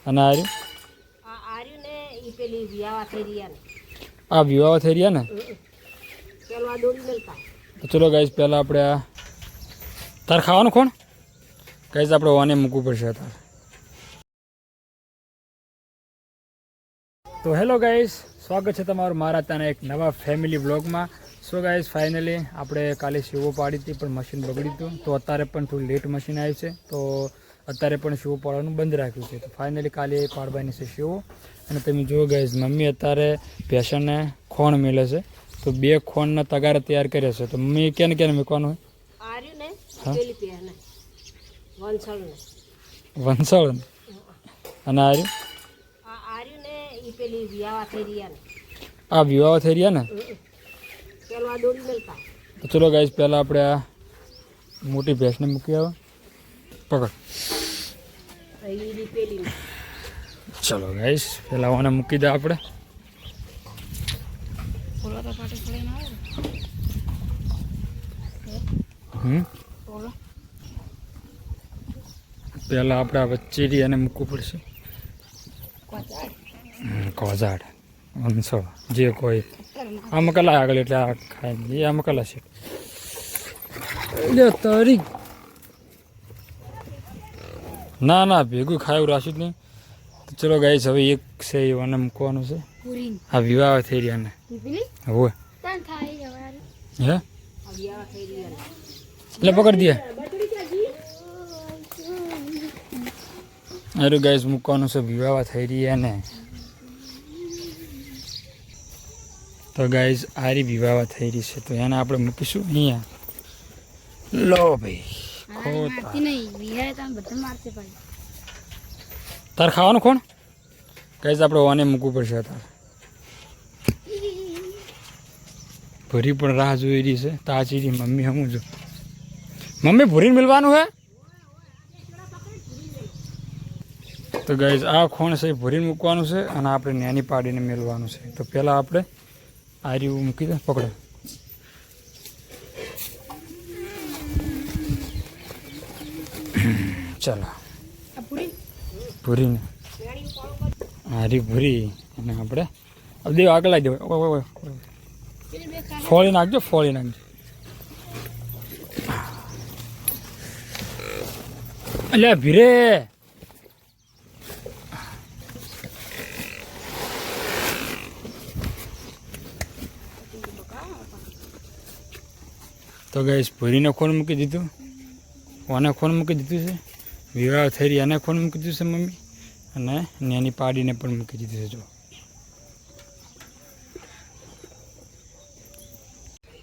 અને આર્યું આર્યું ને ઈ પેલી વિયાવા થઈ રહ્યા ને આ વિવાહ થઈ રહ્યા ને પેલો આ દોરી મેલતા તો ચલો ગાઈઝ પહેલાં આપણે આ તાર ખાવાનું કોણ ગાઈઝ આપણે ઓને મૂકવું પડશે તાર તો હેલો ગાઈઝ સ્વાગત છે તમારું મારા ત્યાંના એક નવા ફેમિલી બ્લોગમાં સો ગાઈઝ ફાઇનલી આપણે કાલે શીવો પાડી હતી પણ મશીન બગડ્યું હતું તો અત્યારે પણ થોડું લેટ મશીન આવ્યું છે તો અત્યારે પણ શીવો પાડવાનું બંધ રાખ્યું છે તો ફાઇનલી કાલે પાડવાની છે શીવો અને તમે જુઓ ગાઈઝ મમ્મી અત્યારે ભેંસને ખોણ મેલે છે તો 2 ખોણના તગારા તૈયાર કર્યા છે તો મમ્મી કેને મૂકવાનું હોય આર્યું ને પેલી પહેને વંસળ ને વંસળ અને આર્યું આર્યું ને ઈ પેલી વિયાવા થઈ રહ્યા ને આ વિવાહ થઈ રહ્યા ને પેલો આ દોરી મેલતા તો ચલો ગાઈઝ પહેલાં આપણે આ મોટી ભેંસને મૂકી આવે પકડ ઈ પેલી ચલો ગાઈઝ પહેલાં ઓને મૂકી દે આપણે પહેલાં આપણે આ વચ્ચેથી એને મૂકવું પડશે કોઝાડ વંસળ જે કોઈ આમાં કલા આગળ એટલે આ ખાય એ આમાં કલા છે તારી ના ભેગું ખાયું રાખ્યું જ નહીં તો ચલો ગાઈસ હવે એક છે એને મૂકવાનું છે આ વિવાહ થઈ રહ્યા ને હવે હે એટલે પકડી દે અરે ગાઈસ મૂકવાનું છે વિવાહ થઈ રહ્યા ને તો ગાઈઝ આરી વિવાહ થઈ રહી છે તો એને આપણે મૂકીશું અહીંયા લો ભાઈ તાર ખાવાનું કોણ ગાઈઝ આપણે ઓને મૂકવું પડશે તાર ભૂરી પણ રાહ જોઈ રહી છે તાચી મમ્મી હમું જો મમ્મી ભૂરીને મિલવાનું હે તો ગાઈઝ આ ખોણ છે ભૂરીને મૂકવાનું છે અને આપણે નાની પાડીને મેળવાનું છે તો પહેલાં આપણે આર્યું મૂકી દે પકડો ચાલો ભૂરીને આરી ભૂરી અને આપણે દેવ આગળ લાવી દેવ ફોળી નાખજો અલ્યા ભીરે તો ગાઈસ ભૂરીને ખોણ મૂકી દીધું ઓને ખોણ મૂકી દીધું છે વિવાહ થઈ રહી એને ખોણ મૂકી દીધું છે મમ્મી અને નાની પાડીને પણ મૂકી દીધું છે જો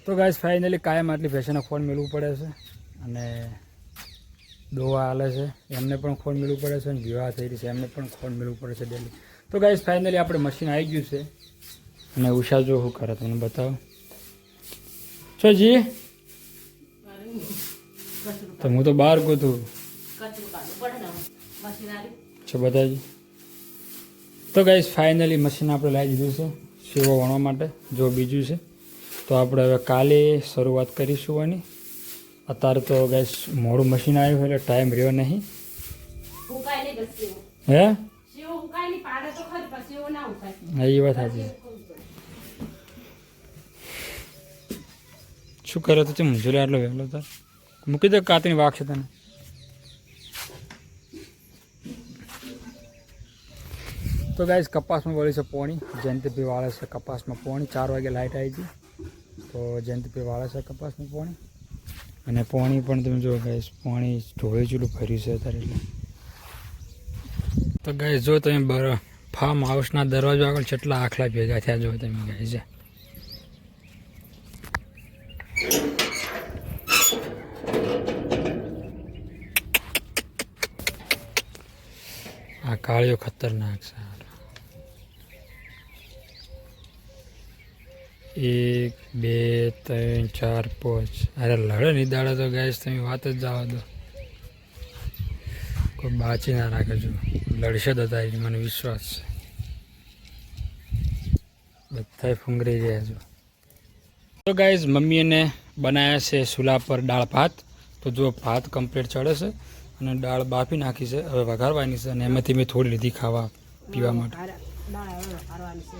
તો ગાઈસ ફાઇનલી કાયમ આટલી ભેંસોને ખોણ મેળવું પડે છે અને દોવા હાલે છે એમને પણ ખોણ મેળવું પડે છે અને વિવાહ થઈ રહી છે એમને પણ ખોણ મેળવું પડે છે ડેલી તો ગાઈસ ફાઇનલી આપણે મશીન આવી ગયું છે અને ઉષા જો શું કરે તમને બતાવો છો જી તો હું તો બહાર ગયો તું છે બધાજી તો ગાઈસ ફાઇનલી મશીન આપણે લાવી દીધું છે શીવો વણવા માટે જો બીજું છે તો આપણે હવે કાલે શરૂઆત કરીશું એની અત્યારે તો ગાઈસ મોડું મશીન આવ્યું એટલે ટાઈમ રહ્યો નહીં હે હા એ વાત સાચી શું કર્યો તો ચમ જોડે આટલો વહેલો તાર મૂકી દે કાતરી વાઘ છે તને તો ગાઈસ કપાસમાં વળી છે પોણી જયંતિભાઈ વાળે છે કપાસમાં પોણી 4 વાગે લાઇટ આવી હતી તો જયંતિભાઈ વાળે છે કપાસમાં પોણી અને પોણી પણ તમે જો ગાઈસ પોણી ઢોળે ચૂલું ભર્યું છે અત્યારે એટલે તો ગાઈસ જો તમે ફાર્મ હાઉસના દરવાજો આગળ કેટલા આખલા ભેગા થયા જો તમે ગાઈસ આ કાળિયો ખતરનાક છે 1 2 3 4 5 અરે લડે નહીં દાડા તો ગાઈસ તમે વાત જ જવા દો કોઈ બાચી ના રાખે જો લડશે દાદા મને વિશ્વાસ છે બધા ફૂંગરી રહ્યા છો તો ગાઈઝ મમ્મીને બનાવ્યા છે ચૂલા પર દાળ ભાત તો જો ભાત કમ્પ્લીટ ચડે છે અને દાળ બાફી નાખી છે, હવે વઘારવાની છે. અને એમાંથી મેં થોડી લીધી ખાવા પીવા માટે. દાળ હવે વઘારવાની છે.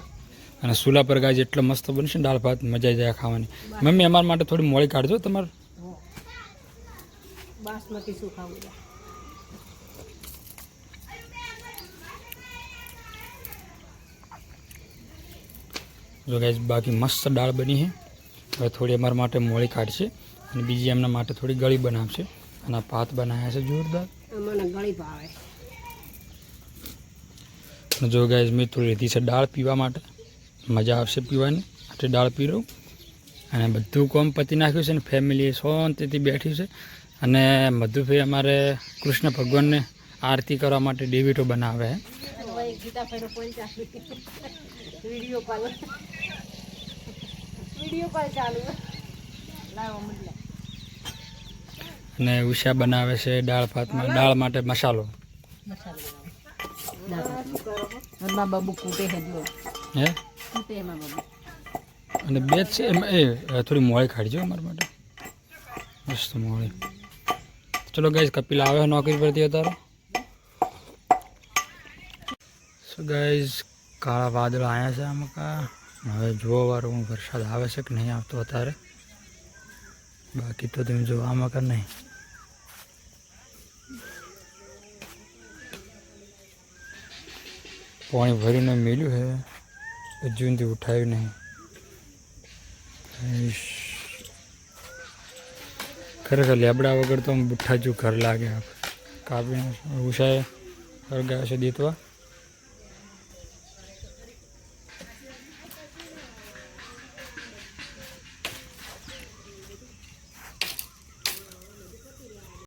અને ચૂલા પર ગાય એટલો મસ્ત બનશે ને દાળ ભાત, મજા આવી જાય ખાવાની. મમ્મી અમારા માટે થોડી મોળી કાઢજો તમારે. બાસમતી શું ખાવું છે? જો ગાઈસ બાકી મસ્ત દાળ બની છે. હવે થોડી અમારા માટે મોળી કાઢશે અને બીજી એમના માટે થોડી ગળી બનાવશે. અને આ ભાત બનાવ્યા છે જોરદાર. મને ગળી ભાવે. અને જો ગાઈસ મેં થોડી લીધી છે દાળ પીવા માટે, મજા આવશે પીવાની. આટલી દાળ પી રહું અને બધું કોમ પતી નાખ્યું છે ને ફેમિલી શાંતિથી બેઠી છે. અને મધુભાઈ અમારે કૃષ્ણ ભગવાનને આરતી કરવા માટે ડેવીટો બનાવે છે. વિડીયો કોલ ચાલુ. અને ઉષા બનાવે છે દાળ ભાતમાં દાળ માટે મસાલો. બાબુ કૂટે છે જો. હે કૂટે એમાં બાબુ. અને બે જ છે એમાં, એ થોડી મોળી કાઢજો અમારા માટે, મસ્ત મોળી. ચલો ગાઈસ કપિલ આવે નોકરી પરથી અત્યારે. સો ગાઈસ કાળા વાદળ આવ્યા છે આમાં. હવે જોવા વાળું વરસાદ આવે છે કે નહીં આવતો અત્યારે. બાકી તો તમે જો આમાં કે નહીં. પાણી ભરીને મેલ્યું છે, હજુ સુધી ઉઠાયું નહીં. ખરેખર લેબડા વગર તો બુઠ્ઠા જેવું ઘર લાગે. આપણે કાપીને ઉષાએ હરગાય છે દેતવા.